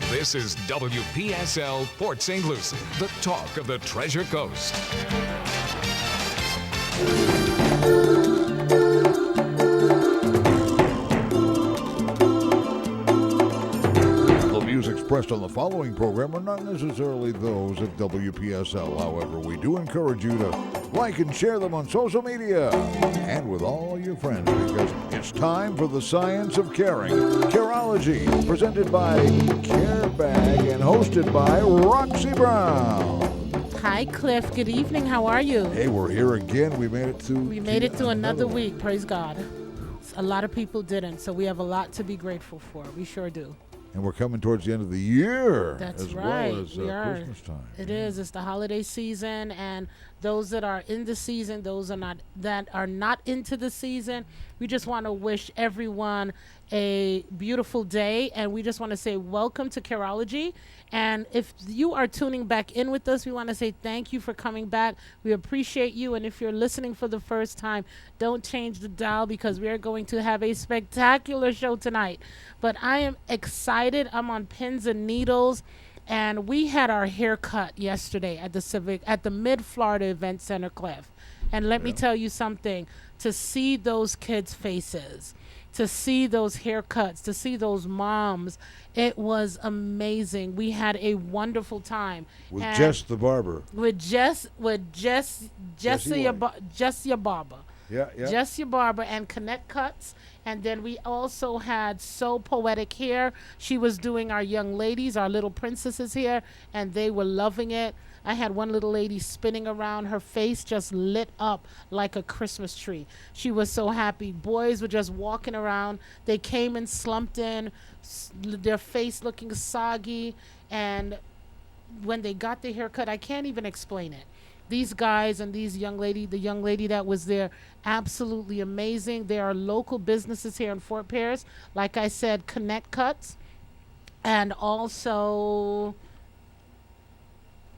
This is WPSL Port St. Lucie, the talk of the Treasure Coast. The views expressed on the following program are not necessarily those of WPSL. However, we do encourage you to like and share them on social media and with all your friends, because it's time for the science of caring. Careology, presented by Carebag and hosted by Roxy Brown. Hi, Cliff. Good evening. How are you? Hey, we're here again. We made it through another week. Praise God. A lot of people didn't, so we have a lot to be grateful for. We sure do. And we're coming towards the end of the year. That's as right. well as we are. Christmas time. It is. It's the holiday season, and those that are in the season, those that are not into the season, we just want to wish everyone a beautiful day, and we just want to say welcome to Careology. And if you are tuning back in with us, we want to say thank you for coming back. We appreciate you, and if you're listening for the first time, don't change the dial, because we are going to have a spectacular show tonight. But I am excited. I'm on pins and needles. And we had our haircut yesterday at the Mid-Florida Event Center, Cliff. And let me tell you something, to see those kids' faces, to see those haircuts, to see those moms, it was amazing. We had a wonderful time. With Jess the barber. Jessia Barber. Yeah. Jessia Barber and Connect Cuts. And then we also had So Poetic Hair. She was doing our young ladies, our little princesses here, and they were loving it. I had one little lady spinning around. Her face just lit up like a Christmas tree. She was so happy. Boys were just walking around. They came and slumped in, their face looking soggy. And when they got the haircut, I can't even explain it. These guys and these the young lady that was there, absolutely amazing. There are local businesses here in Fort Pierce. Like I said, Connect Cuts. And also,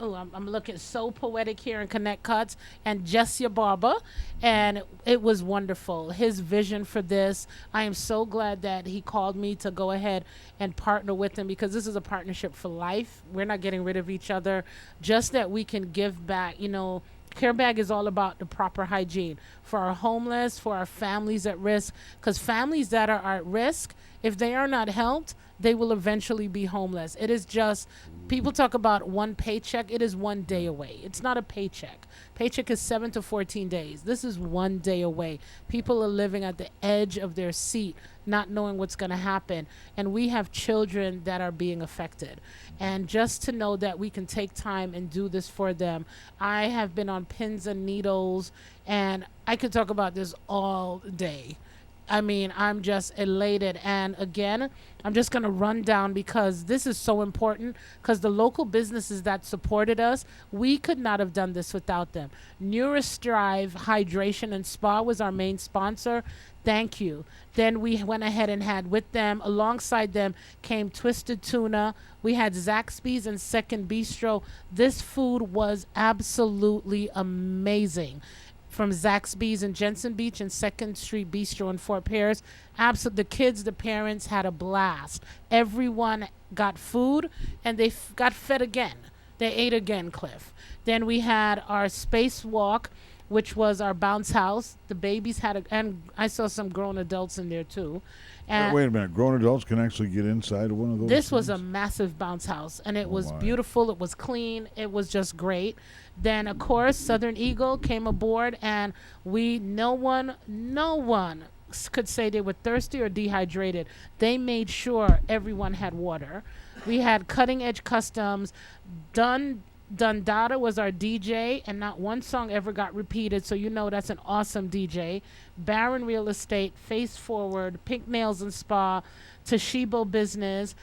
I'm looking, So Poetic here and Connect Cuts, and Jessia Barber. And it was wonderful. His vision for this, I am so glad that he called me to go ahead and partner with him, because this is a partnership for life. We're not getting rid of each other, just that we can give back. You know, Carebag is all about the proper hygiene for our homeless, for our families at risk, because families that are at risk, if they are not helped, they will eventually be homeless. It is just, people talk about one paycheck. It is 1 day away. It's not a paycheck. Paycheck is 7 to 14 days. This is 1 day away. People are living at the edge of their seat, not knowing what's going to happen. And we have children that are being affected. And just to know that we can take time and do this for them. I have been on pins and needles, and I could talk about this all day. I mean, I'm just elated. And again, I'm just going to run down, because this is so important, because the local businesses that supported us, we could not have done this without them. Neuristrive Hydration and Spa was our main sponsor. Thank you. Then we went ahead and had with them, alongside them came Twisted Tuna. We had Zaxby's and Second Bistro. This food was absolutely amazing. From Zaxby's in Jensen Beach and 2nd Street Bistro in Fort Pierce. The kids, the parents had a blast. Everyone got food, and they got fed again. They ate again, Cliff. Then we had our spacewalk, which was our bounce house. The babies had and I saw some grown adults in there too. And wait a minute, grown adults can actually get inside of one of those? This was a massive bounce house, and it was beautiful. It was clean. It was just great. Then, of course, Southern Eagle came aboard, and no one could say they were thirsty or dehydrated. They made sure everyone had water. We had Cutting Edge Customs. Dundada was our DJ, and not one song ever got repeated, so you know that's an awesome DJ. Barron Real Estate, Face Forward, Pink Nails and Spa, Toshiba Business,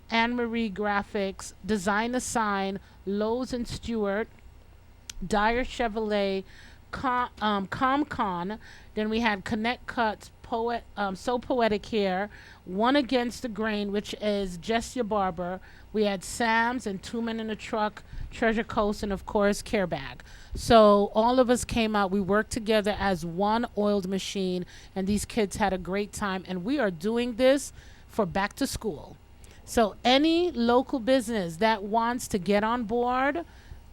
Anne Marie Graphics, Design a Sign, Lowe's and Stewart, Dyer Chevrolet, ComCon. Then we had Connect Cuts, So Poetic Hair, One Against the Grain, which is Jessia Barber. We had Sam's and Two Men in a Truck, Treasure Coast, and of course Carebag. So all of us came out. We worked together as one oiled machine, and these kids had a great time. And we are doing this for back to school. So any local business that wants to get on board,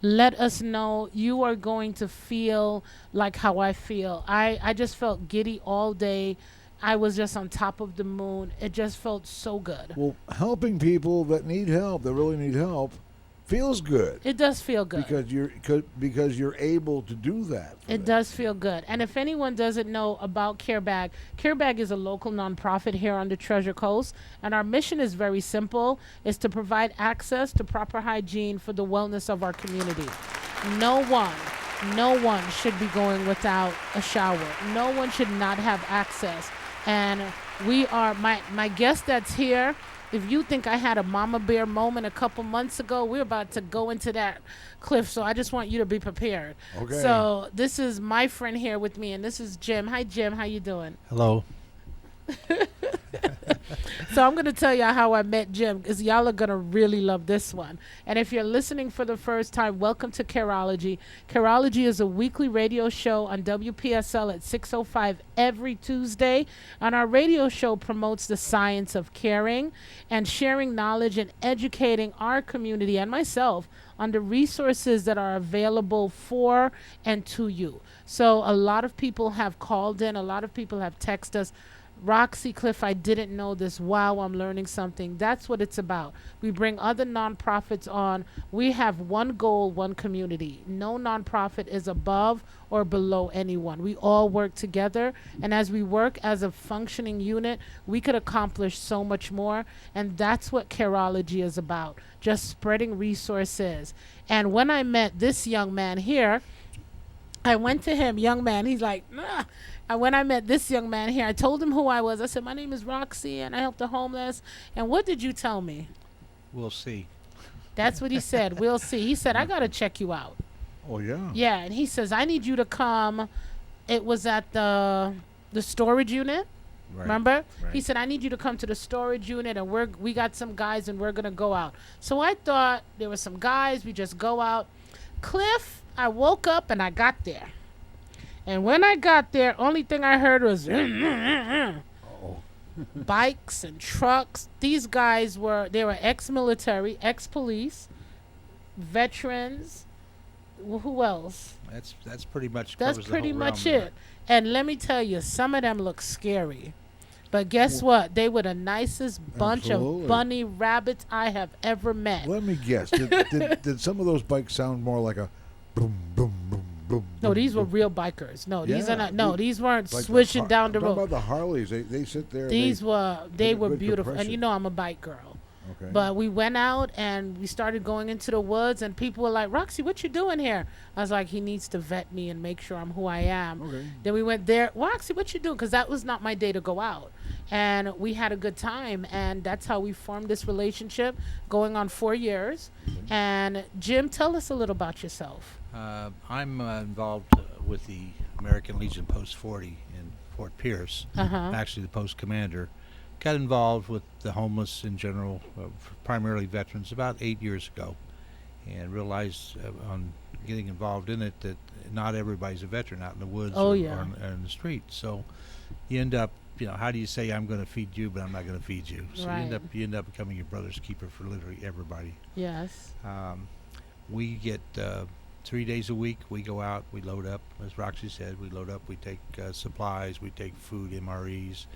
let us know. You are going to feel like how I feel. I just felt giddy all day. I was just on top of the moon. It just felt so good. Well, helping people that need help, that really need help, feels good. It does feel good. Because you're able to do that. It does feel good. And if anyone doesn't know about Carebag, Carebag is a local nonprofit here on the Treasure Coast, and our mission is very simple: is to provide access to proper hygiene for the wellness of our community. No one should be going without a shower. No one should not have access. And we are my guest that's here. If you think I had a mama bear moment a couple months ago, we're about to go into that cliff. So I just want you to be prepared. Okay. So this is my friend here with me, and this is Jim. Hi, Jim. How you doing? Hello. So I'm going to tell y'all how I met Jim, because y'all are going to really love this one. And if you're listening for the first time, welcome to Careology. Careology is a weekly radio show on WPSL at 6:05 every Tuesday. And our radio show promotes the science of caring and sharing knowledge and educating our community and myself on the resources that are available for and to you. So a lot of people have called in. A lot of people have texted us. Roxy, Cliff, I didn't know this. Wow, I'm learning something. That's what it's about. We bring other nonprofits on. We have one goal, one community. No nonprofit is above or below anyone. We all work together, and as we work as a functioning unit, we could accomplish so much more, and that's what Careology is about, just spreading resources. And when I met this young man here, I went to him, young man, he's like, nah. And when I met this young man here, I told him who I was. I said, my name is Roxy, and I help the homeless. And what did you tell me? We'll see. That's what he said. We'll see. He said, I got to check you out. Oh, yeah. Yeah, and he says, I need you to come. It was at the storage unit. Right. Remember? Right. He said, I need you to come to the storage unit, and we got some guys, and we're going to go out. So I thought there were some guys. We just go out. Cliff, I woke up, and I got there. And when I got there, only thing I heard was bikes and trucks. These guys were ex-military, ex-police, veterans. Who else? That's pretty much That's covers the pretty whole much realm it. And let me tell you, some of them look scary. But guess what? They were the nicest bunch Absolutely. of bunny rabbits I have ever met. Let me guess. Did some of those bikes sound more like a boom, boom, boom, boom? No, boom, these were boom? real bikers. No, these Yeah, are not. No, these weren't Like swishing down the I'm talking road. about the Harleys. They sit there. These they were get were good beautiful, and compression. you know I'm a bike girl. Okay. But we went out and we started going into the woods, and people were like, Roxy, what you doing here? I was like, he needs to vet me and make sure I'm who I am. Okay. Then we went there. Roxy, what you doing? Because that was not my day to go out. And we had a good time, and that's how we formed this relationship going on 4 years. And Jim, tell us a little about yourself. I'm involved with the American Legion Post 40 in Fort Pierce. Uh-huh. Actually, the post commander. Got involved with the homeless in general, primarily veterans, about 8 years ago, and realized on getting involved in it that not everybody's a veteran out in the woods or in the street. So you end up, how do you say I'm going to feed you, but I'm not going to feed you? So Right. you end up becoming your brother's keeper for literally everybody. Yes. We get 3 days a week. We go out, we load up, as Roxy said, we load up, we take supplies, we take food, MREs,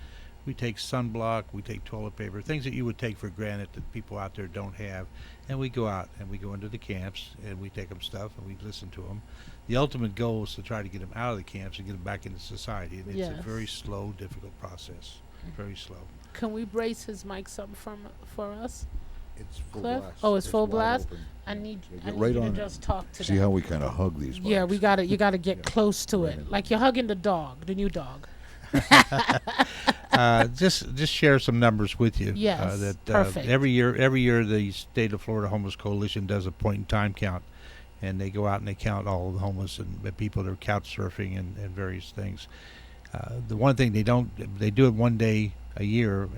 we take sunblock, we take toilet paper, things that you would take for granted that people out there don't have. And we go out and we go into the camps and we take them stuff and we listen to them. The ultimate goal is to try to get them out of the camps and get them back into society. And it's Yes. a very slow, difficult process. Very slow. Can we brace his mics up for us? It's full Cliff? blast. Oh, it's full wide blast? open. I need Get you right to on it. just talk to See them. how we kind of hug these bikes. Yeah, you gotta get close to it, like you're hugging the dog, the new dog. Just share some numbers with you. Yes, perfect. Every year the State of Florida Homeless Coalition does a point in time count, and they go out and they count all of the homeless and the people that are couch surfing and various things. The one thing they do it one day a year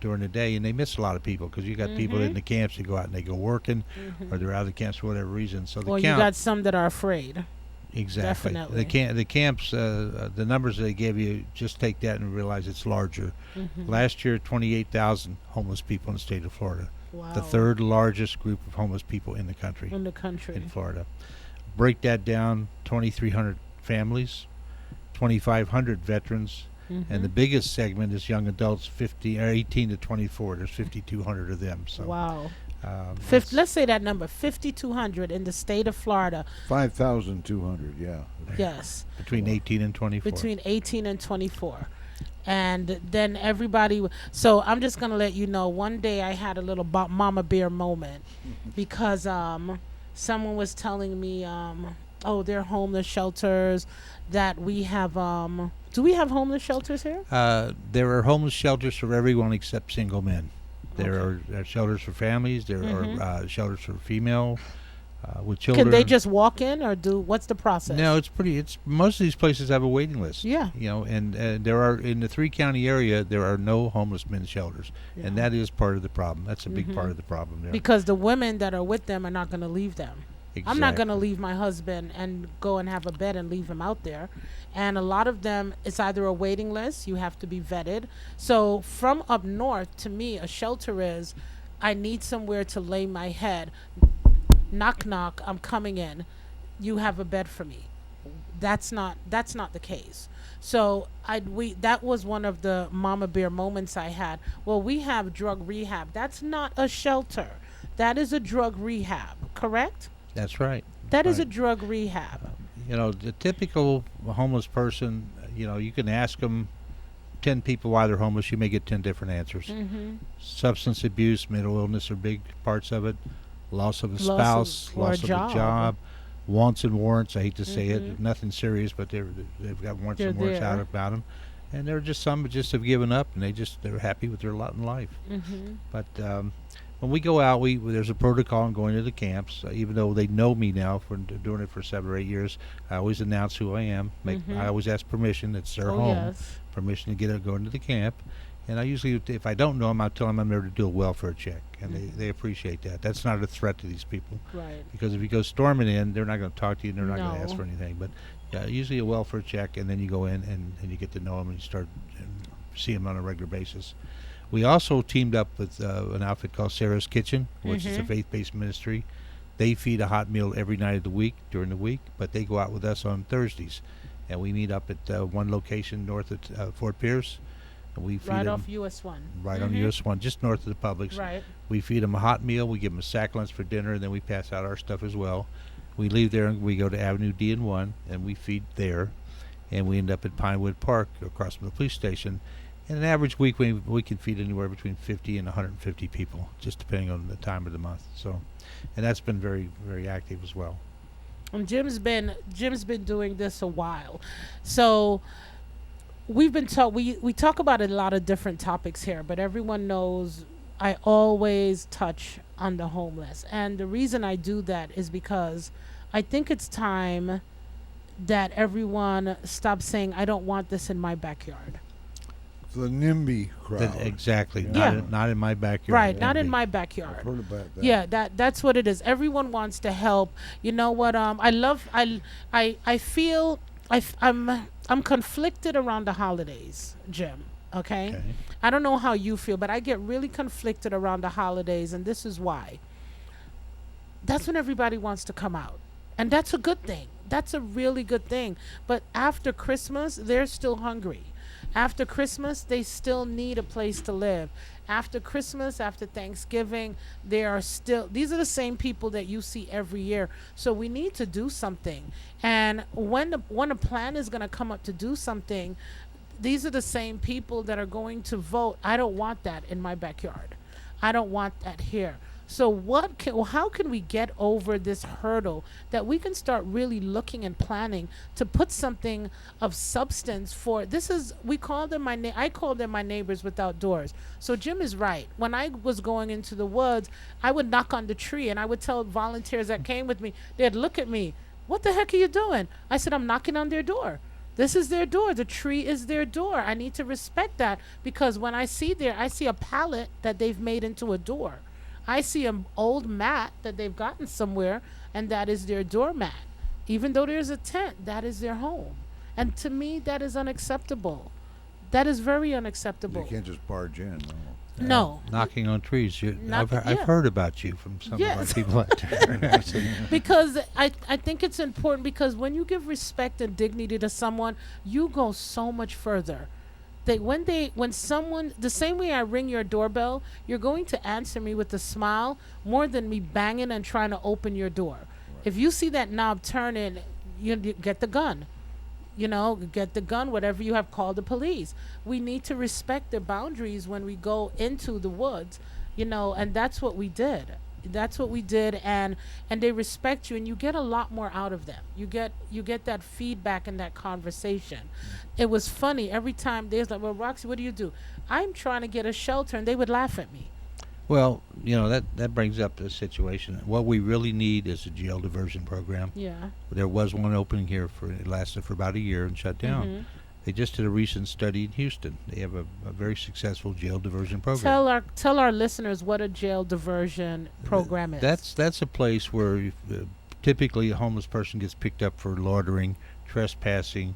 during the day, and they miss a lot of people because you got people in the camps that go out and they go working, or they're out of the camps for whatever reason. So the Or you count. got some that are afraid. Exactly. Definitely. The camps, the numbers they gave you, just take that and realize it's larger. Last year, 28,000 homeless people in the state of Florida. Wow. The third largest group of homeless people in the country. In the country. In Florida. Break that down, 2,300 families, 2,500 veterans, and the biggest segment is young adults, 18 to 24. There's 5,200 of them. So Wow. let's Say that number, 5,200 in the state of Florida. 5,200, yeah. Yes. between 18 and 24. Between 18 and 24. And then everybody. So I'm just going to let you know, one day I had a little mama bear moment because someone was telling me, oh, they're homeless shelters that we have. Do we have homeless shelters here? There are homeless shelters for everyone except single men. There are shelters for families. There are shelters for female with children. Can they just walk in, or what's the process? No, most of these places have a waiting list. Yeah. And there are, in the 3-county area, there are no homeless men's shelters, and that is part of the problem. That's a big part of the problem there. Because the women that are with them are not going to leave them. Exactly. I'm not going to leave my husband and go and have a bed and leave him out there. And a lot of them, it's either a waiting list, you have to be vetted. So from up north, to me, a shelter is, I need somewhere to lay my head. Knock, knock, I'm coming in. You have a bed for me. That's not the case. So that was one of the mama bear moments I had. Well, we have drug rehab. That's not a shelter. That is a drug rehab, correct? That's right. That is a drug rehab. The typical homeless person, you can ask them 10 people why they're homeless, you may get 10 different answers. Substance abuse, mental illness are big parts of it. Loss of a spouse, loss of a job, wants and warrants. I hate to say it, nothing serious, but they've got wants and warrants out about them. And there are just some that just have given up, and they're happy with their lot in life. But when we go out, there's a protocol in going to the camps. Even though they know me now for doing it for 7 or 8 years, I always announce who I am. I always ask permission. It's their home. Yes. Permission to go into the camp. And I usually, if I don't know them, I'll tell them I'm there to do a welfare check. And they appreciate that. That's not a threat to these people. Right. Because if you go storming in, they're not going to talk to you and they're not going to ask for anything. But usually a welfare check, and then you go in and you get to know them and you start see them on a regular basis. We also teamed up with an outfit called Sarah's Kitchen, which is a faith-based ministry. They feed a hot meal every night of the week, during the week, but they go out with us on Thursdays. And we meet up at one location north of Fort Pierce. And we feed Right them off US 1. right on US 1, just north of the Publix. Right. We feed them a hot meal. We give them a sack lunch for dinner, and then we pass out our stuff as well. We leave there and we go to Avenue D and 1, and we feed there. And we end up at Pinewood Park across from the police station. In an average week, we can feed anywhere between 50 and 150 people, just depending on the time of the month. So, and that's been very, very active as well. And Jim's been doing this a while. So we've been we talk about a lot of different topics here, but everyone knows I always touch on the homeless. And the reason I do that is because I think it's time that everyone stops saying, I don't want this in my backyard. The NIMBY crowd. Exactly. Yeah. Not in my backyard. Right, not in my backyard. I've heard about that. Yeah, that's what it is. Everyone wants to help. You know what? I feel I'm conflicted around the holidays, Jim. Okay? I don't know how you feel, but I get really conflicted around the holidays, and this is why. That's when everybody wants to come out, and that's a good thing. That's a really good thing. But after Christmas, they're still hungry. After Christmas, they still need a place to live. After Christmas, after Thanksgiving, these are the same people that you see every year. So we need to do something. And when a plan is going to come up to do something, these are the same people that are going to vote. I don't want that in my backyard. I don't want that here. So how can we get over this hurdle that we can start really looking and planning to put something of substance for I call them my neighbors without doors. So Jim is right. When I was going into the woods, I would knock on the tree and I would tell volunteers that came with me, they'd look at me, what the heck are you doing? I said, I'm knocking on their door. This is their door. The tree is their door. I need to respect that, because when I see a pallet that they've made into a door. I see an old mat that they've gotten somewhere, and that is their doormat. Even though there's a tent, that is their home. And to me, that is unacceptable. That is very unacceptable. You can't just barge in. No. No. Knocking on trees. I've yeah. heard about you from some of Yes. our people out there. Because I think it's important, because when you give respect and dignity to someone, you go so much further. When someone, the same way I ring your doorbell, you're going to answer me with a smile more than me banging and trying to open your door. If you see that knob turning, you get the gun. Get the gun, whatever you have, call the police. We need to respect their boundaries when we go into the woods, and that's what we did. And they respect you, and you get a lot more out of them. You get that feedback and that conversation. It was funny every time they was like, "Well, Roxy, what do you do?" I'm trying to get a shelter, and they would laugh at me. Well, that brings up the situation. What we really need is a jail diversion program. Yeah. There was one opening here it lasted for about a year and shut down. Mhm. They just did a recent study in Houston. They have a very successful jail diversion program. Tell our listeners what a jail diversion program is. That's a place where typically a homeless person gets picked up for loitering, trespassing.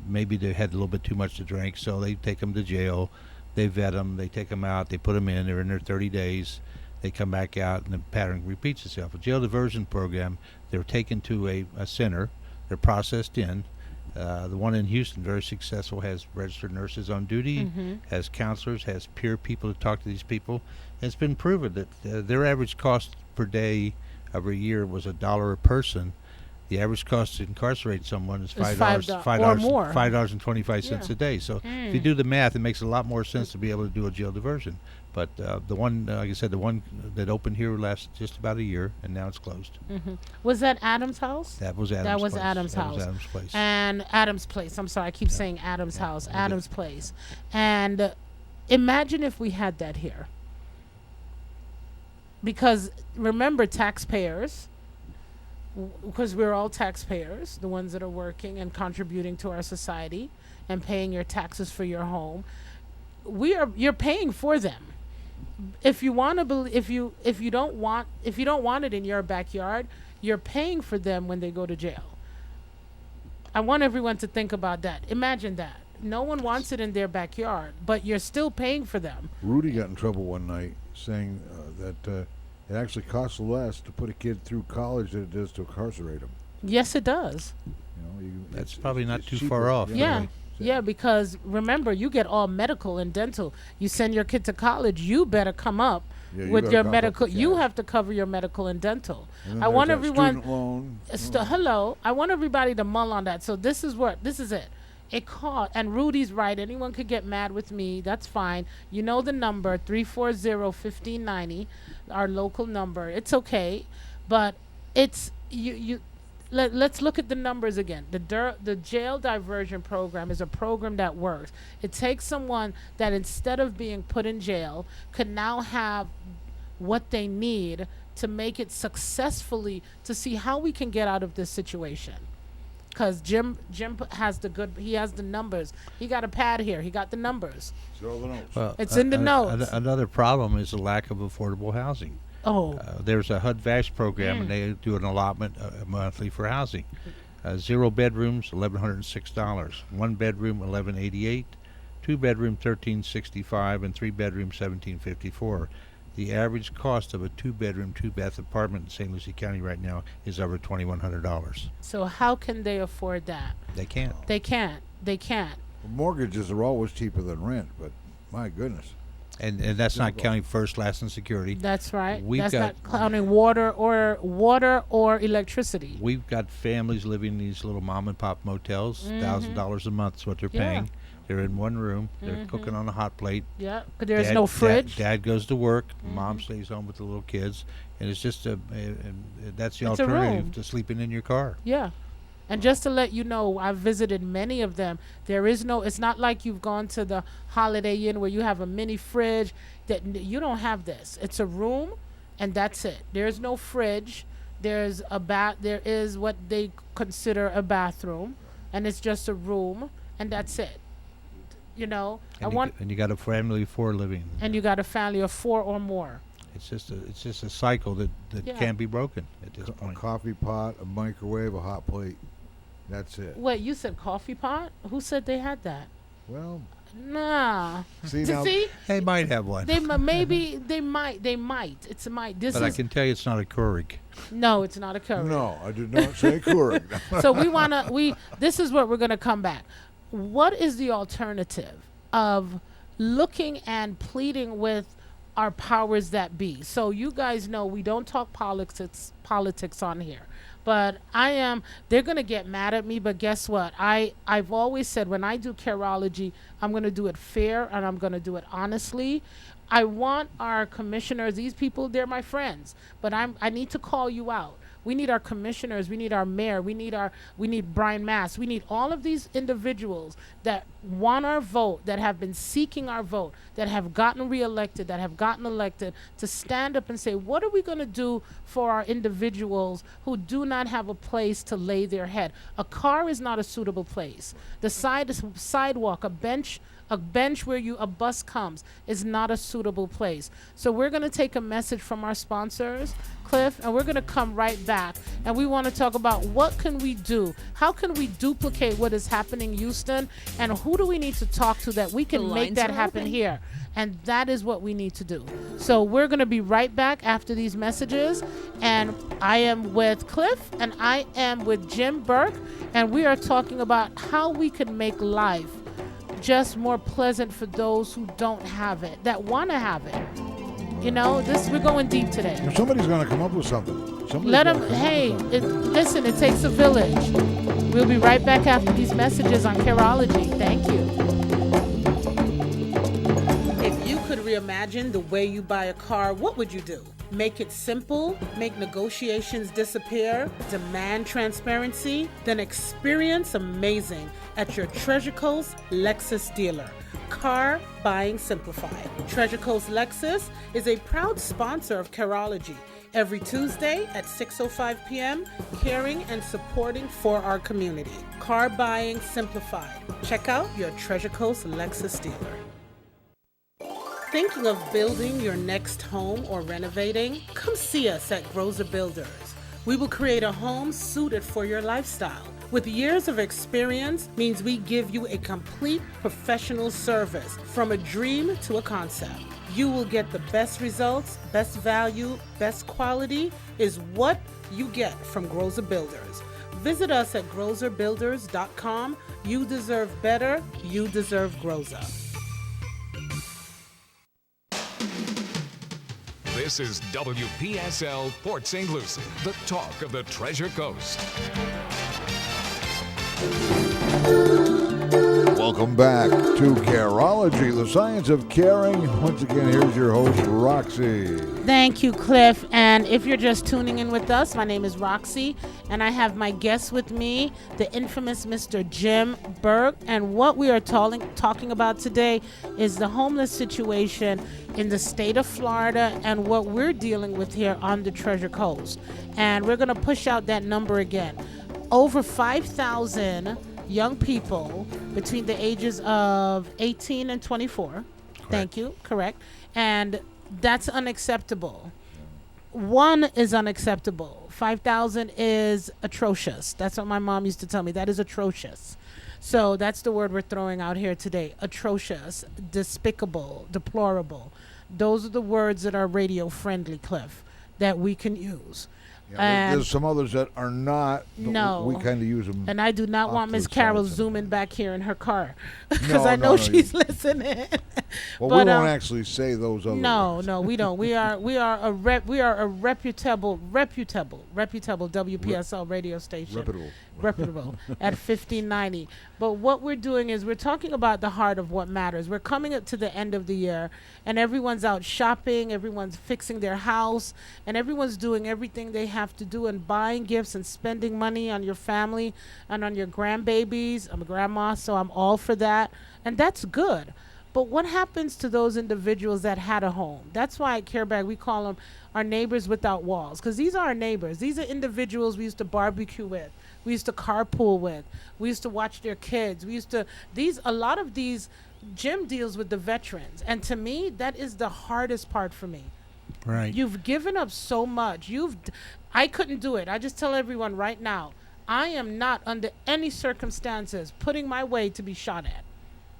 Maybe they had a little bit too much to drink, so they take them to jail. They vet them, they take them out, they put them in, they're in there 30 days, they come back out, and the pattern repeats itself. A jail diversion program, they're taken to a center, they're processed in. The one in Houston, very successful, has registered nurses on duty, has counselors, has peer people to talk to these people. And it's been proven that their average cost per day of a year was $1 a person. The average cost to incarcerate someone is $5 or more. $5.25 a day. So if you do the math, it makes a lot more sense to be able to do a jail diversion. But the one, like I said, the one that opened here lasted just about a year, and now it's closed. Was that Adam's house? That was Adam's That was place. Adam's That house. was Adam's place. And Adam's place. I'm sorry, I keep saying Adam's house. Adam's place. And imagine if we had that here. Because remember, taxpayers, because we're all taxpayers, the ones that are working and contributing to our society and paying your taxes for your home, you're paying for them. If you want to if you don't want it in your backyard, you're paying for them when they go to jail. I want everyone to think about that. Imagine that. No one wants it in their backyard, but you're still paying for them. Rudy got in trouble one night saying that it actually costs less to put a kid through college than it does to incarcerate him. Yes, it does. That's probably not too cheaper. far off. Yeah. Yeah, because remember, you get all medical and dental. You send your kid to college, you better come up Yeah, you with gotta your cough up medical. the You cash. have to cover your medical and dental. And then I there's want that everyone. student loan. Hello, I want everybody to mull on that. So this is it. It cost, and Rudy's right. Anyone could get mad with me. That's fine. You know the number 340-1590, our local number. It's okay, but it's you. Let's look at the numbers again. The jail diversion program is a program that works. It takes someone that instead of being put in jail could now have what they need to make it successfully, to see how we can get out of this situation. Because Jim has he has the numbers. He got a pad here. He got the numbers. Throw the notes. Well, It's in the notes. Another problem is the lack of affordable housing. Oh, There's a HUD-VASH program, and they do an allotment monthly for housing. 0 bedrooms, $1,106. 1 bedroom, $1,188. 2 bedroom, $1,365, and 3 bedroom, $1,754. The average cost of a 2-bedroom, 2-bath apartment in St. Lucie County right now is over $2,100. so how can they afford that? They can't. They can't. Well, mortgages are always cheaper than rent, but my goodness. And that's not counting first, last, and security. That's right. We've That's got- not counting water or electricity. We've got families living in these little mom and pop motels. $1,000 a month is what they're Yeah. paying. They're in one room. They're cooking on a hot plate. Yeah, 'cause there's Dad- no fridge. Dad goes to work. Mom stays home with the little kids, and it's just that's the It's a room. alternative to sleeping in your car. Yeah. And just to let you know, I've visited many of them. It's not like you've gone to the Holiday Inn where you have a mini fridge. You don't have this. It's a room, and that's it. There's no fridge. There's there is what they consider a bathroom, and it's just a room, and that's it. And you got a family of 4 living. And you got a family of 4 or more. It's just a cycle that Yeah. can't be broken at this A point. coffee pot, a microwave, a hot plate. That's it. Wait, you said coffee pot? Who said they had that? Well, Nah. see now. See? They might have one, Maybe they might. It's a might. This but I is can tell you it's not a Keurig. no, it's not a Keurig. No, I did not say Keurig. So this is what we're gonna come back. What is the alternative of looking and pleading with our powers that be? So you guys know we don't talk politics on here. But they're going to get mad at me, but guess what? I've always said when I do Careology, I'm going to do it fair and I'm going to do it honestly. I want our commissioners, these people, they're my friends, but I need to call you out. We need our commissioners, we need our mayor, we need Brian Mass, we need all of these individuals that want our vote, that have been seeking our vote, that have gotten reelected, that have gotten elected, to stand up and say, what are we going to do for our individuals who do not have a place to lay their head? A car is not a suitable place. The sidewalk, a bench where a bus comes is not a suitable place. So we're going to take a message from our sponsors, Cliff, and we're going to come right back. And we want to talk about what can we do? How can we duplicate what is happening in Houston? And who do we need to talk to that we can make that happen here? And that is what we need to do. So we're going to be right back after these messages. And I am with Cliff and I am with Jim Burk. And we are talking about how we can make life just more pleasant for those who don't have it, that want to have it. You know, we're going deep today. Somebody's going to come up with something. Let them, listen, it takes a village. We'll be right back after these messages on Careology. Thank you. If you could reimagine the way you buy a car, what would you do? Make it simple, make negotiations disappear, demand transparency, then experience amazing at your Treasure Coast Lexus dealer. Car buying simplified. Treasure Coast Lexus is a proud sponsor of Careology. Every Tuesday at 6:05 p.m., caring and supporting for our community. Car buying simplified. Check out your Treasure Coast Lexus dealer. Thinking of building your next home or renovating? Come see us at Grozer Builders. We will create a home suited for your lifestyle. With years of experience means we give you a complete professional service from a dream to a concept. You will get the best results, best value, best quality is what you get from Grozer Builders. Visit us at grozerbuilders.com. You deserve better. You deserve Grozer. This is WPSL Port St. Lucie, the talk of the Treasure Coast. Welcome back to Careology, the science of caring. Once again, here's your host, Roxy. Thank you, Cliff. And if you're just tuning in with us, my name is Roxy, and I have my guest with me, the infamous Mr. Jim Burk. And what we are talking about today is the homeless situation in the state of Florida and what we're dealing with here on the Treasure Coast. And we're going to push out that number again. Over 5,000 young people between the ages of 18 and 24. Correct. Thank you. Correct. And that's unacceptable. One is unacceptable. 5,000 is atrocious. That's what my mom used to tell me. That is atrocious. So that's the word we're throwing out here today. Atrocious, despicable, deplorable. Those are the words that are radio friendly, Cliff, that we can use. Yeah, there's some others that are not. No. We kind of use them. And I do not want Miss Carol zooming back here in her car because No, I know no, she's listening. Well, But, we don't actually say those other words. No, we don't. We are a reputable WPSL radio station. Reputable at 1590. But what we're doing is we're talking about the heart of what matters. We're coming up to the end of the year, and everyone's out shopping, everyone's fixing their house, and everyone's doing everything they have to do and buying gifts and spending money on your family and on your grandbabies. I'm a grandma, so I'm all for that, and that's good. But what happens to those individuals that had a home? That's why at Carebag we call them our neighbors without walls, because these are our neighbors. These are individuals we used to barbecue with. We used to carpool with. We used to watch their kids. A lot of these, Jim deals with the veterans. And to me, that is the hardest part for me. Right. You've given up so much. I couldn't do it. I just tell everyone right now, I am not under any circumstances putting my way to be shot at.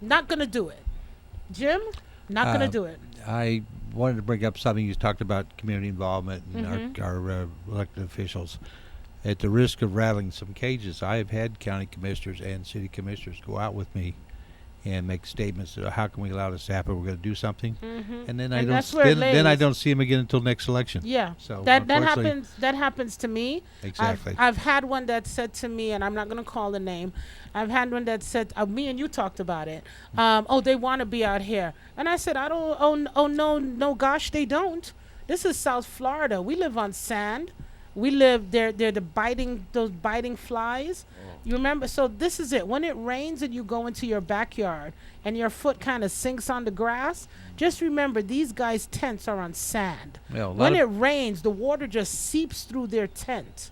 Not gonna do it. Jim, not gonna do it. I wanted to bring up something you talked about, community involvement and Mm-hmm. our elected officials. At the risk of rattling some cages, I have had county commissioners and city commissioners go out with me and make statements that how can we allow this to happen? We're going to do something, and then And that's where it then I lays. don't see them again until next election. Yeah, So that unfortunately- happens to me. Exactly. I've had one that said to me, and I'm not going to call the name. I've had one that said, me and you talked about it. Oh, they want to be out here, and I said, I don't. Oh no, gosh, they don't. This is South Florida. We live on sand. We live there. They're those biting flies. You remember? So this is it. When it rains and you go into your backyard and your foot kind of sinks on the grass, just remember these guys' tents are on sand. Well, a lot When of- it rains, the water just seeps through their tent.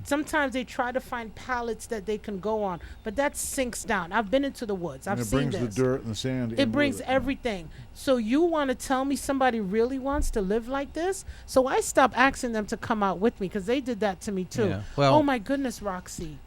Sometimes they try to find pallets that they can go on, but that sinks down. I've been into the woods. I've And it seen brings this. the dirt and the sand in It with brings it. everything. So you want to tell me somebody really wants to live like this? So I stopped asking them to come out with me because they did that to me too. Yeah. Well- oh my goodness, Roxy.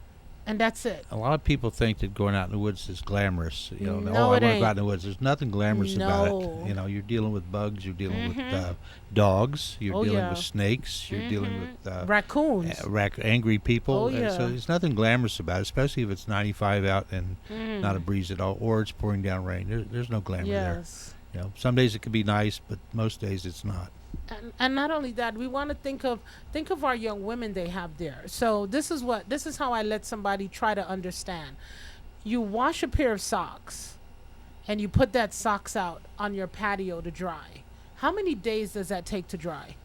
And that's it. A lot of people think that going out in the woods is glamorous. You know, No, oh, I it want to ain't. go out in the woods. There's nothing glamorous about No. it. You know, you're dealing with bugs, you're dealing with dogs, you're Oh, dealing yeah. with snakes, you're dealing with Raccoons. angry people. Oh, So yeah. there's nothing glamorous about it, especially if it's 95 out and not a breeze at all, or it's pouring down rain. There's no glamour there. Yes. You know, some days it can be nice, but most days it's not. And not only that, we want to think of our young women they have there. So this is how I let somebody try to understand. You wash a pair of socks and you put that socks out on your patio to dry. How many days does that take to dry?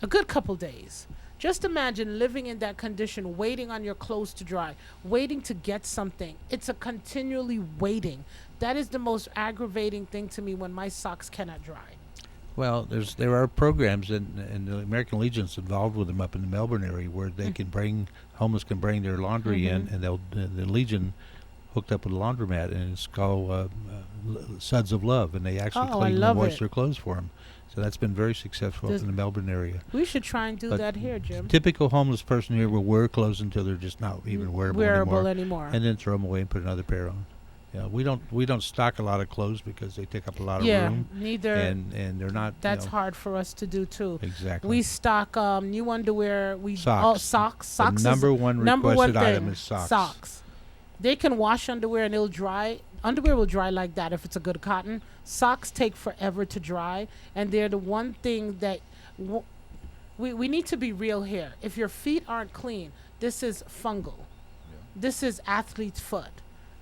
A good couple days. Just imagine living in that condition, waiting on your clothes to dry, waiting to get something. It's a continually waiting. That is the most aggravating thing to me when my socks cannot dry. Well, there are programs, and the American Legion's involved with them up in the Melbourne area, where they can bring homeless can bring their laundry in, and the Legion hooked up with a laundromat, and it's called Suds of Love, and they actually Oh, I clean love and wash it. their clothes for them. So that's been very successful up Does- in the Melbourne area. We should try and do But that here, Jim. Typical homeless person here will wear clothes until they're just not even wearable anymore. and then throw them away and put another pair on. Yeah, we don't stock a lot of clothes because they take up a lot of Yeah, room, neither. and they're not. That's you know, hard for us to do too. Exactly. We stock new underwear. Socks. Socks. The Socks. number is one number requested one thing. item is socks. Socks. They can wash underwear and it'll dry. Underwear will dry like that if it's a good cotton. Socks take forever to dry, and they're the one thing that we need to be real here. If your feet aren't clean, this is fungal. This is athlete's foot.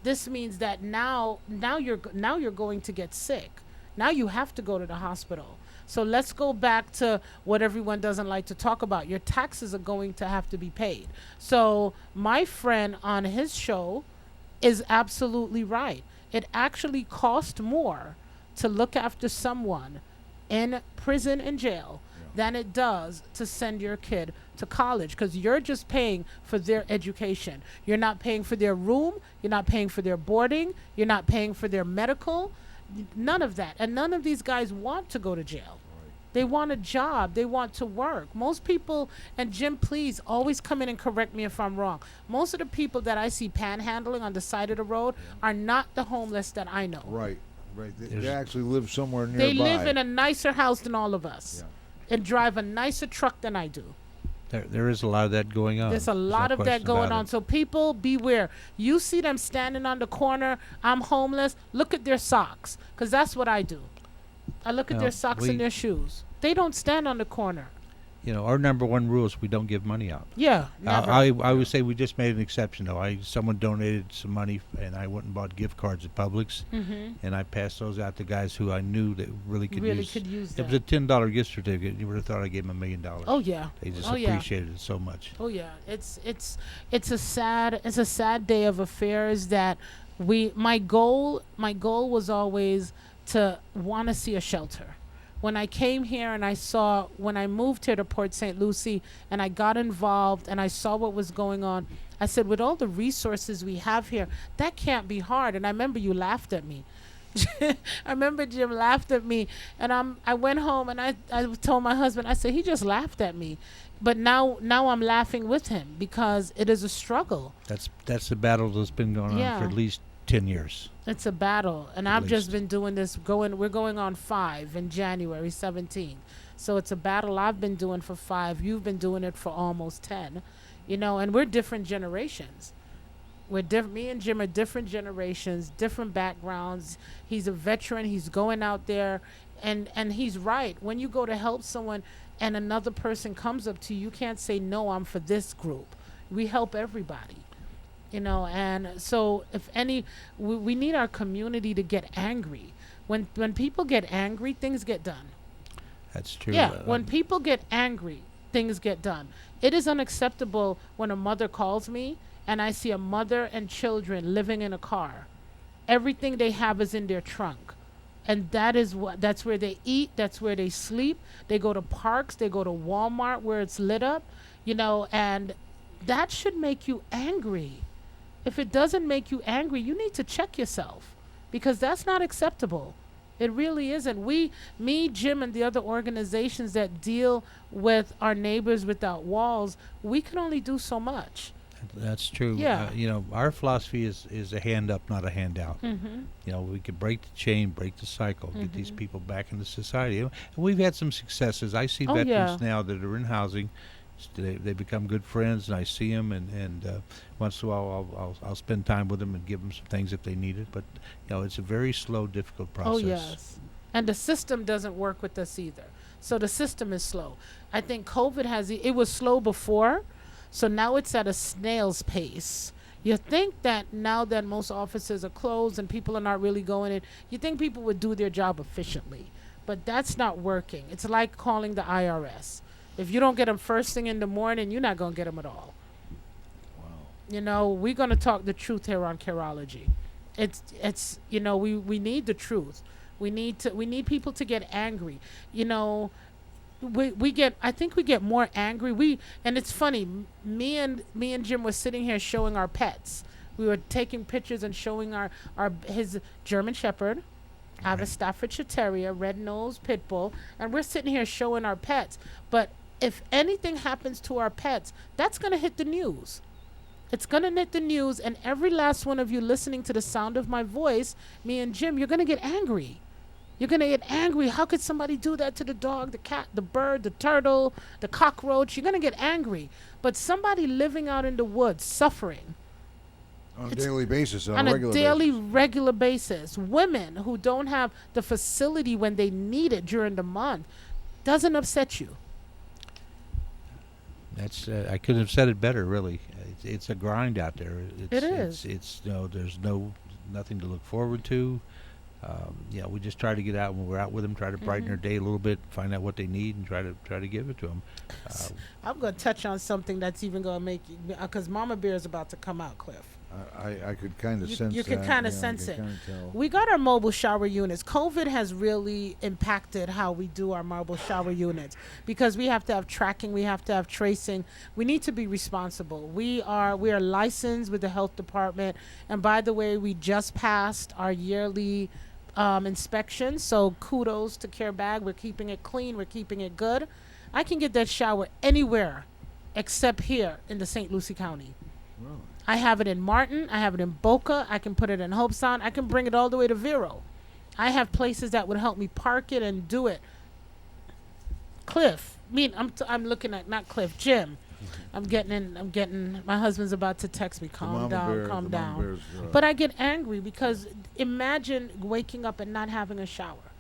This means that now you're going to get sick. Now you have to go to the hospital. So let's go back to what everyone doesn't like to talk about. Your taxes are going to have to be paid. So my friend on his show is absolutely right. It actually costs more to look after someone in prison and jail than it does to send your kid to college, because you're just paying for their education. You're not paying for their room. You're not paying for their boarding. You're not paying for their medical. None of that. And none of these guys want to go to jail. They want a job. They want to work. Most people, and Jim, please always come in and correct me if I'm wrong. Most of the people that I see panhandling on the side of the road are not the homeless that I know. Right. They There's- actually live somewhere nearby. They live in a nicer house than all of us and drive a nicer truck than I do. There is a lot of that going on. There's a lot no of that question going about on. it. So people, beware. You see them standing on the corner, I'm homeless, look at their socks, because that's what I do. I look at Well, their socks and their shoes. They don't stand on the corner. You know, our number one rule is we don't give money out. Yeah, never. I would say we just made an exception though. Someone donated some money, and I went and bought gift cards at Publix, and I passed those out to guys who I knew that really could use. use It that. was a $10 gift certificate. You would have thought I gave them $1 million. Oh yeah. They just Oh, yeah. appreciated it so much. Oh yeah, it's a sad day of affairs that my goal was always to want to see a shelter. When I came here and when I moved here to Port St. Lucie and I got involved and I saw what was going on, I said, with all the resources we have here, that can't be hard. And I remember you laughed at me. I remember Jim laughed at me, and I went home and I told my husband, I said, he just laughed at me, but now I'm laughing with him because it is a struggle. That's the battle that's been going on for at least 10 years. It's a battle, and At I've just least. been doing this. We're going on 5 in January 17. So it's a battle I've been doing for 5. You've been doing it for almost 10, and we're different generations. We're different. Me and Jim are different generations, different backgrounds. He's a veteran. He's going out there, and he's right. When you go to help someone, and another person comes up to you, you can't say no. I'm for this group. We help everybody. And so if we need our community to get angry. When people get angry, things get done. That's true. Yeah, when people get angry, things get done. It is unacceptable when a mother calls me and I see a mother and children living in a car. Everything they have is in their trunk. And that's where they eat, that's where they sleep. They go to parks, they go to Walmart where it's lit up, and that should make you angry. If it doesn't make you angry, you need to check yourself because that's not acceptable. It really isn't. Me, Jim, and the other organizations that deal with our neighbors without walls, we can only do so much. That's true. Yeah. Our philosophy is a hand up, not a handout. Mm-hmm. We could break the chain, break the cycle, get Mm-hmm. these people back into society. And we've had some successes. I see Oh, veterans yeah. now that are in housing. They become good friends, and I see them, and once in a while I'll spend time with them and give them some things if they need it. But it's a very slow, difficult process. Oh, yes. And the system doesn't work with us either. So the system is slow. I think COVID it was slow before, so now it's at a snail's pace. You think that now that most offices are closed and people are not really going in, you think people would do their job efficiently. But that's not working. It's like calling the IRS. If you don't get them first thing in the morning, you're not going to get them at all. Wow. We're going to talk the truth here on Careology. We need the truth. We need people to get angry. I think we get more angry. And it's funny. Me and Jim were sitting here showing our pets. We were taking pictures and showing his German Shepherd. I have a Staffordshire Terrier, red-nosed pit bull, and we're sitting here showing our pets. But if anything happens to our pets, that's going to hit the news. It's going to hit the news, and every last one of you listening to the sound of my voice, me and Jim, you're going to get angry. You're going to get angry. How could somebody do that to the dog, the cat, the bird, the turtle, the cockroach? You're going to get angry. But somebody living out in the woods, suffering, On a daily basis, on a regular daily, basis. regular basis. Women who don't have the facility when they need it during the month, doesn't upset you. That's I couldn't have said it better. Really, it's a grind out there. It is. It's there's nothing to look forward to. We just try to get out when we're out with them, try to brighten their day a little bit, find out what they need, and try to give it to them. I'm going to touch on something that's even going to make you, because Mama Bear is about to come out, Cliff. I could kind of sense that. You can kind of yeah, I sense could it. kinda tell. We got our mobile shower units. COVID has really impacted how we do our mobile shower units because we have to have tracking, we have to have tracing. We need to be responsible. We are licensed with the health department, and by the way, we just passed our yearly inspection. So kudos to Carebag. We're keeping it clean. We're keeping it good. I can get that shower anywhere except here in the St. Lucie County. Really? I have it in Martin. I have it in Boca. I can put it in Hope Sound. I can bring it all the way to Vero. I have places that would help me park it and do it. Cliff. I'm looking at, not Cliff, Jim. I'm getting, my husband's about to text me, calm down. Bear's, But I get angry because imagine waking up and not having a shower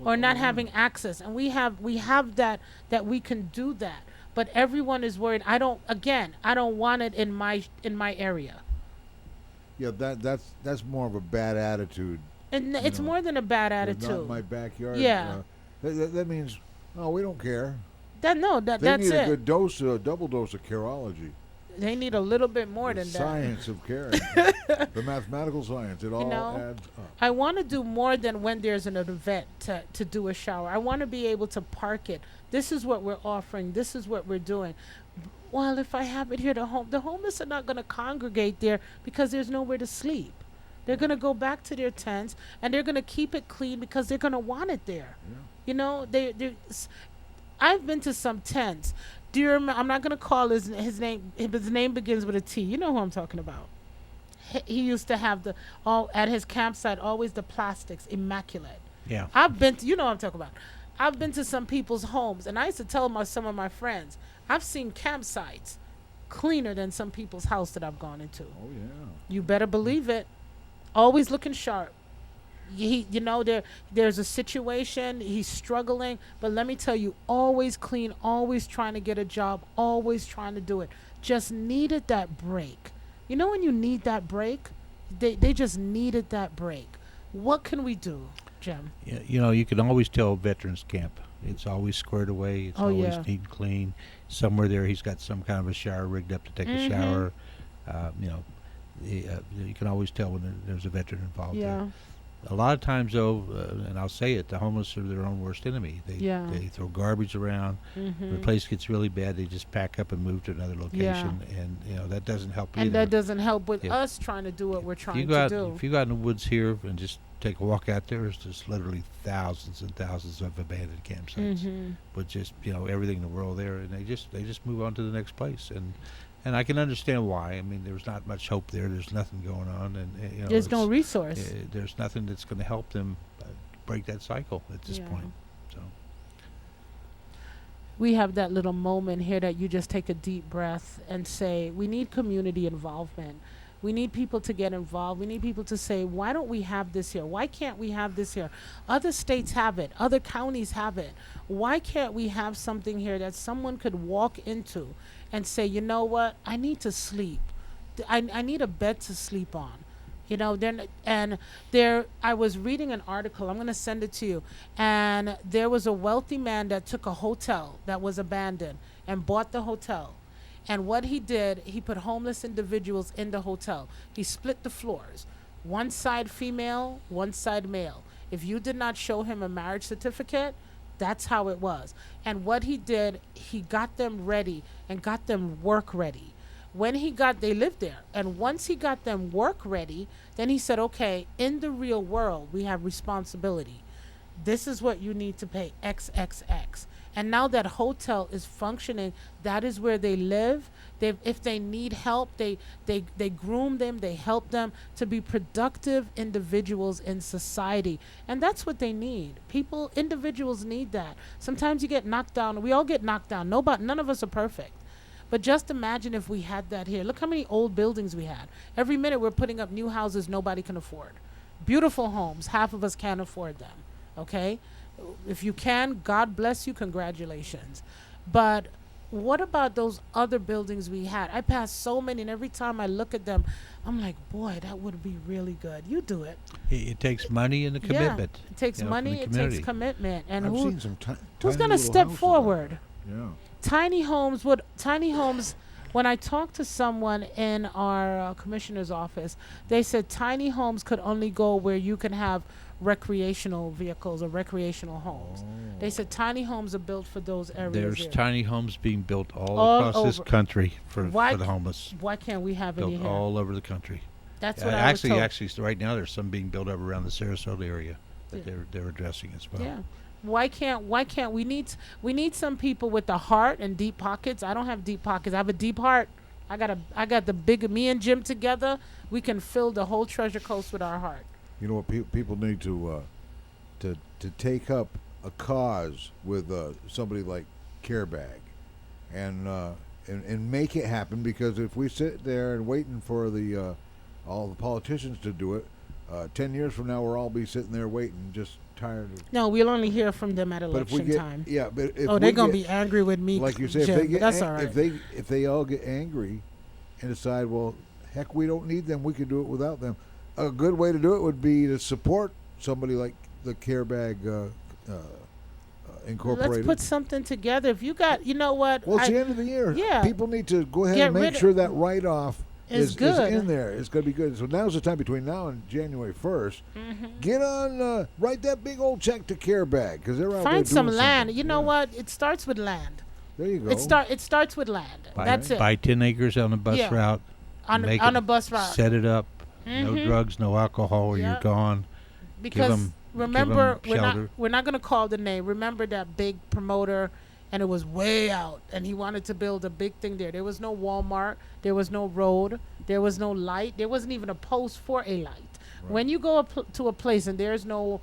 or not having access. And we have that we can do that. But everyone is worried. I don't want it in my area. Yeah, that's more of a bad attitude. And it's more than a bad Not attitude. my backyard. Yeah. That means, we don't care. That's They need a it. good dose, a double dose of Careology. They need a little bit more The than that. science of caring. The mathematical science. It all adds up. I want to do more than when there's an event to do a shower. I want to be able to park it. This is what we're offering. This is what we're doing. Well, if I have it here, the homeless are not going to congregate there because there's nowhere to sleep. They're going to go back to their tents, and they're going to keep it clean because they're going to want it there. Yeah. You know, I've been to some tents. Do you remember? I'm not going to call his name. His name begins with a T. You know who I'm talking about. He used to have at his campsite, always the plastics, immaculate. Yeah. I've been to, you know what I'm talking about. I've been to some people's homes, and I used to tell some of my friends, I've seen campsites cleaner than some people's house that I've gone into. Oh, yeah. You better believe it. Always looking sharp. There's a situation, he's struggling, but let me tell you, always clean, always trying to get a job, always trying to do it. Just needed that break. You know when you need that break? They just needed that break. What can we do, Jim? Yeah, you can always tell veterans camp. It's always squared away. It's always neat and clean. Somewhere there, he's got some kind of a shower rigged up to take a shower. You can always tell when there's a veteran involved there. A lot of times, though, and I'll say it, the homeless are their own worst enemy. They throw garbage around. When the place gets really bad, they just pack up and move to another location, and that doesn't help either. And that doesn't help with us trying to do what we're trying to do. If you go out in the woods here and just take a walk out there, there's just literally thousands and thousands of abandoned campsites with just everything in the world there, and they just move on to the next place. And I can understand why. I mean, there's not much hope there. There's nothing going on, and there's no resource. There's nothing that's going to help them break that cycle at this point. So we have that little moment here that you just take a deep breath and say, we need community involvement. We need people to get involved. We need people to say, why don't we have this here? Why can't we have this here? Other states have it. Other counties have it. Why can't we have something here that someone could walk into and say, you know what? I need to sleep. I need a bed to sleep on. I was reading an article. I'm going to send it to you. And there was a wealthy man that took a hotel that was abandoned and bought the hotel. And what he did, he put homeless individuals in the hotel. He split the floors. One side female, one side male. If you did not show him a marriage certificate, that's how it was. And what he did, he got them ready and got them work ready. They lived there. And once he got them work ready, then he said, okay, in the real world, we have responsibility. This is what you need to pay, XXX. And now that hotel is functioning, that is where they live. If they need help, they groom them, they help them to be productive individuals in society. And that's what they need. Individuals need that. Sometimes you get knocked down. We all get knocked down. None of us are perfect. But just imagine if we had that here. Look how many old buildings we had. Every minute we're putting up new houses nobody can afford. Beautiful homes. Half of us can't afford them. Okay? If you can, God bless you, congratulations. But what about those other buildings we had? I passed so many, and every time I look at them, I'm like, boy, that would be really good. You do it. It takes money and a commitment. It takes money, it takes commitment. And I've seen some who's going to step forward? Yeah. Tiny homes, when I talked to someone in our commissioner's office, they said tiny homes could only go where you can have recreational vehicles or recreational homes. They said tiny homes are built for those areas. There's tiny homes being built all across this country for the homeless. Why can't we have built any here? All over the country. That's what I was told. Actually, right now there's some being built up around the Sarasota area that they're addressing as well. Yeah. Why can't we need some people with the heart and deep pockets? I don't have deep pockets. I have a deep heart. I got the big, me and Jim together, we can fill the whole Treasure Coast with our heart. You know what? People need to take up a cause with somebody like Carebag, and make it happen. Because if we sit there and waiting for all the politicians to do it, 10 years from now we'll all be sitting there waiting, just tired of. No, we'll only hear from them at election time. Yeah, but if they're gonna be angry with me. Like you say, Jim, that's all right. If they all get angry and decide, well, heck, we don't need them, we can do it without them. A good way to do it would be to support somebody like the Carebag Incorporated. Let's put something together. If you got, you know what? Well, it's the end of the year. Yeah. People need to go ahead and make sure that write-off is in there. It's going to be good. So now's the time between now and January 1st. Get on, write that big old check to Carebag, because they're out there Find some doing land. something. You know what? It starts with land. There you go. It starts with land. That's it. Buy 10 acres on a bus route. On a bus route. Set it up. No drugs, no alcohol, or you're Yep. gone. Because 'em- remember, 'em we're not shelter. we're not gonna call the name. Remember that big promoter, and it was way out, and he wanted to build a big thing there. There was no Walmart, there was no road, there was no light, there wasn't even a post for a light. When you go to a place and there's no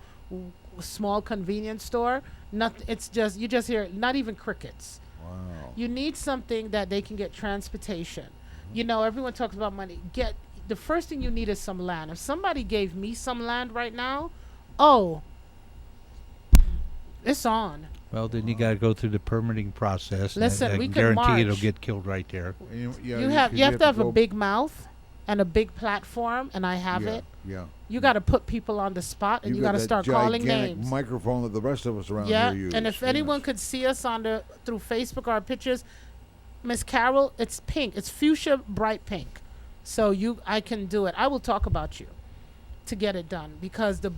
small convenience store, nothing. It's just you just hear not even crickets. Wow. You need something that they can get transportation. You know, everyone talks about money. Get the first thing you need is some land. If somebody gave me some land right now, oh, it's on. Well, then you got to go through the permitting process. and Listen, I we can could guarantee it'll march. get killed right there. And yeah, You have 'cause you have to have a go- big mouth and a big platform, and I have yeah, it. Yeah. You got to put people on the spot, and you got to that start calling gigantic names. microphone that the rest of us around Yeah, here use. and if Yes. anyone could see us on the through Facebook or our pictures, Miss Carol, it's pink. It's fuchsia bright pink. So I can do it. I will talk about you to get it done because the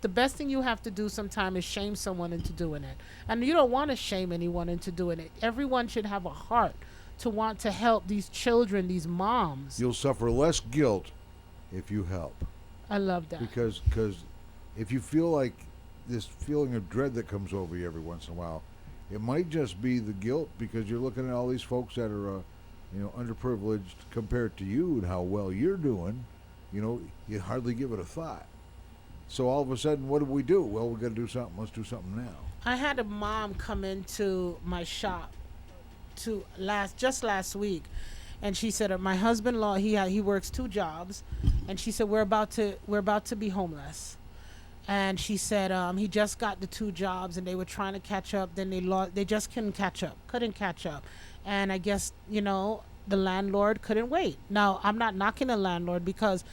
best thing you have to do sometime is shame someone into doing it. And you don't want to shame anyone into doing it. Everyone should have a heart to want to help these children, these moms. You'll suffer less guilt if you help. I love that. Because if you feel like this feeling of dread that comes over you every once in a while, it might just be the guilt because you're looking at all these folks that are, underprivileged compared to you and how well you're doing. You hardly give it a thought. So all of a sudden, what do? Well, we got to do something. Let's do something now. I had a mom come into my shop just last week, and she said my husband-in-law he works 2 jobs, and she said we're about to be homeless, and she said he just got the 2 jobs and they were trying to catch up, then they just couldn't catch up, and I guess the landlord couldn't wait. Now I'm not knocking a landlord because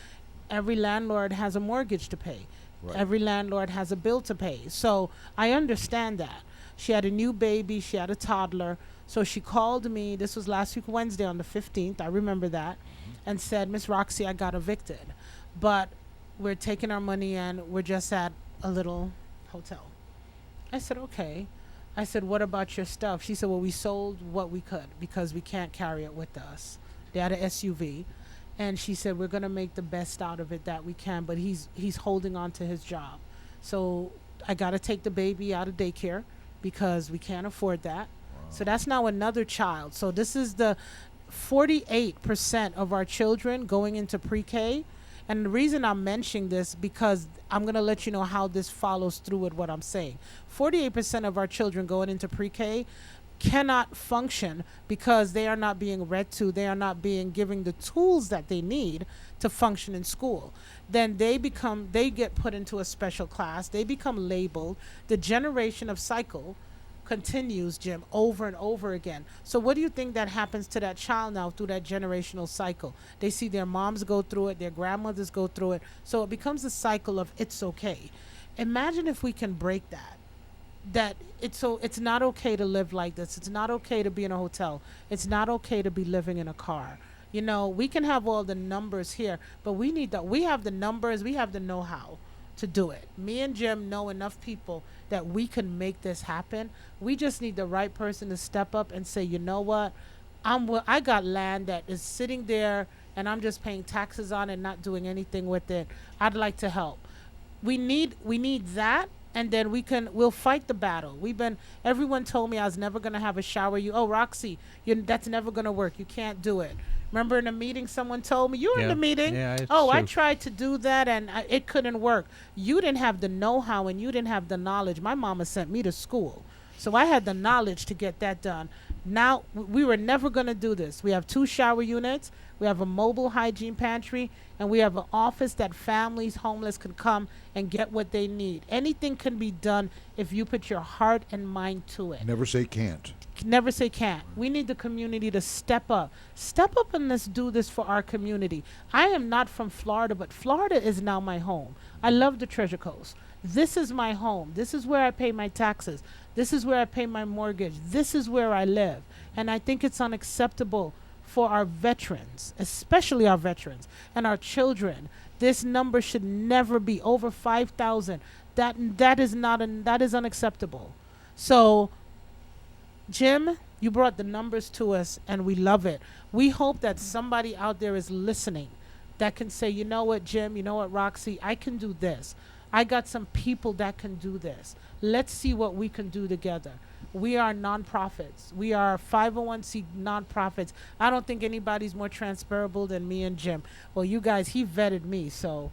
every landlord has a mortgage to pay. Right. Every landlord has a bill to pay. So I understand that. She had a new baby. She had a toddler. So she called me. This was last week, Wednesday on the 15th. I remember that. And said, Miss Roxy, I got evicted. But we're taking our money and we're just at a little hotel. I said, okay. I said, what about your stuff? She said, well, we sold what we could because we can't carry it with us. They had an SUV. And she said, we're going to make the best out of it that we can, but he's holding on to his job. So I got to take the baby out of daycare because we can't afford that. Wow. So that's now another child. So this is the 48% of our children going into pre-K. And the reason I'm mentioning this because I'm going to let you know how this follows through with what I'm saying. 48% of our children going into pre-K cannot function because they are not being read to, they are not being given the tools that they need to function in school. Then they get put into a special class, they become labeled. The generation of cycle continues, Jim, over and over again. So what do you think that happens to that child now through that generational cycle? They see their moms go through it, their grandmothers go through it, so it becomes a cycle of it's okay. Imagine if we can break that it's not okay to live like this. It's not okay to be in a hotel. It's not okay to be living in a car. We can have all the numbers here, but we have the numbers, we have the know-how to do it. Me and Jim know enough people that we can make this happen. We just need the right person to step up and say, you know what? I got land that is sitting there and I'm just paying taxes on it and not doing anything with it. I'd like to help. We need that. And then we'll fight the battle. Everyone told me I was never going to have a shower. Roxy, that's never going to work. You can't do it. Remember in a meeting, someone told me, you were in the meeting. Yeah, it's I true. tried to do that and it couldn't work. You didn't have the know-how and you didn't have the knowledge. My mama sent me to school. So I had the knowledge to get that done. Now, we were never going to do this. We have 2 shower units. We have a mobile hygiene pantry. And we have an office that families, homeless, can come and get what they need. Anything can be done if you put your heart and mind to it. Never say can't. Never say can't. We need the community to step up. Step up and let's do this for our community. I am not from Florida, but Florida is now my home. I love the Treasure Coast. This is my home. This is where I pay my taxes. This is where I pay my mortgage. This is where I live. And I think it's unacceptable for our veterans, especially our veterans and our children. This number should never be over 5,000. That is unacceptable. So, Jim, you brought the numbers to us and we love it. We hope that somebody out there is listening that can say, you know what, Jim, you know what, Roxy, I can do this. I got some people that can do this. Let's see what we can do together. We are nonprofits. We are 501c nonprofits. I don't think anybody's more transferable than me and Jim. Well, you guys, he vetted me. So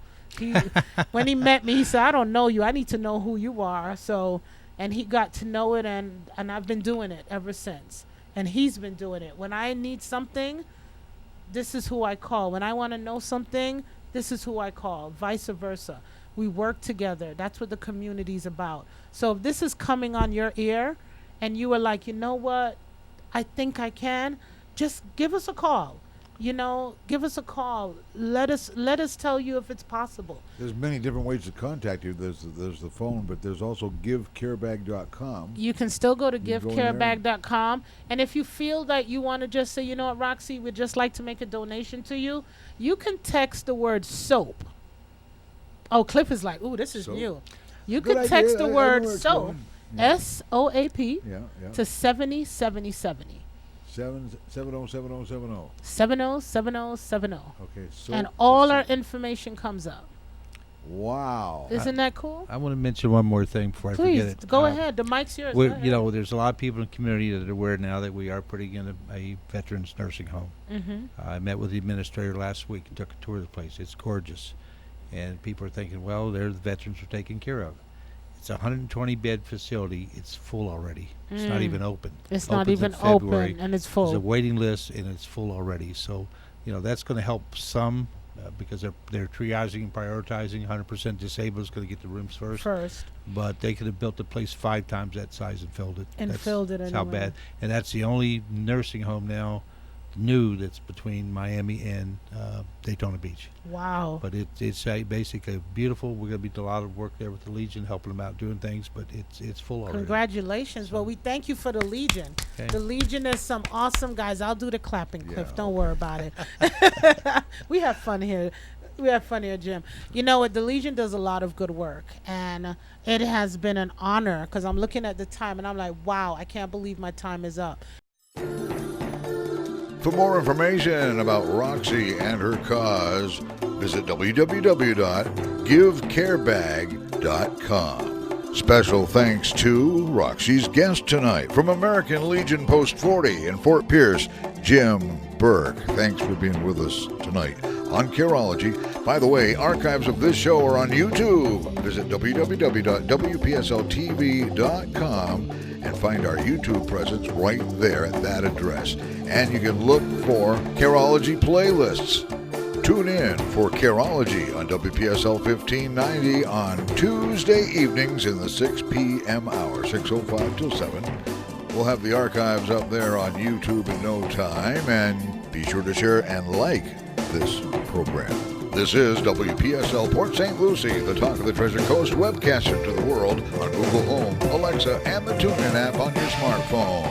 when he met me, he said, I don't know you. I need to know who you are. So, and he got to know it, and I've been doing it ever since. And he's been doing it. When I need something, this is who I call. When I want to know something, this is who I call, vice versa. We work together. That's what the community's about. So if this is coming on your ear and you are like, you know what, I think I can, just give us a call. You know, give us a call. Let us tell you if it's possible. There's many different ways to contact you. There's the phone, but there's also givecarebag.com. You can still go to You can go in there. givecarebag.com. And if you feel that you want to just say, you know what, Roxy, we'd just like to make a donation to you, you can text the word soap. Oh, Cliff is like, ooh, this is Soap. new. You Good can idea. text the I know word where it's soap, going. Yeah. SOAP, Yeah, yeah. to 707070. 707070. 707070. Okay, so And all our information comes up. wow. Isn't that cool? I want to mention one more thing before I Please, forget it. go ahead. The mic's yours. We, Go ahead. you know, there's a lot of people in the community that are aware now that we are putting in a veterans nursing home. I met with the administrator last week and took a tour of the place. It's gorgeous. And people are thinking, well, the veterans are taken care of. It's a 120-bed facility. It's full already. It's not even open. It's not Opens in even February. open, and it's There's full. a waiting list, and it's full already. So, you know, that's going to help some because they're triaging and prioritizing. 100% disabled is going to get the rooms first. But they could have built the place 5 times that size and filled it. And filled it That's how anyway. bad. And that's the only nursing home now new that's between Miami and Daytona Beach. Wow. But it's basically beautiful. We're going to be doing a lot of work there with the Legion, helping them out doing things. But it's full already. Congratulations. Well, we thank you for the Legion. Okay. The Legion is some awesome guys. I'll do the clapping, Cliff. Yeah. Don't worry about it. We have fun here. We have fun here, Jim. You know what? The Legion does a lot of good work. And it has been an honor because I'm looking at the time and I'm like, wow, I can't believe my time is up. For more information about Roxy and her cause, visit www.givecarebag.com. Special thanks to Roxy's guest tonight from American Legion Post 40 in Fort Pierce, Jim Burk. Thanks for being with us tonight on Careology. By the way, archives of this show are on YouTube. Visit www.wpsltv.com and find our YouTube presence right there at that address. And you can look for Careology playlists. Tune in for Careology on WPSL 1590 on Tuesday evenings in the 6 p.m. hour, 6:05 till 7. We'll have the archives up there on YouTube in no time, and be sure to share and like this program. This is WPSL Port St. Lucie, the talk of the Treasure Coast, webcasted to the world on Google Home, Alexa, and the TuneIn app on your smartphone.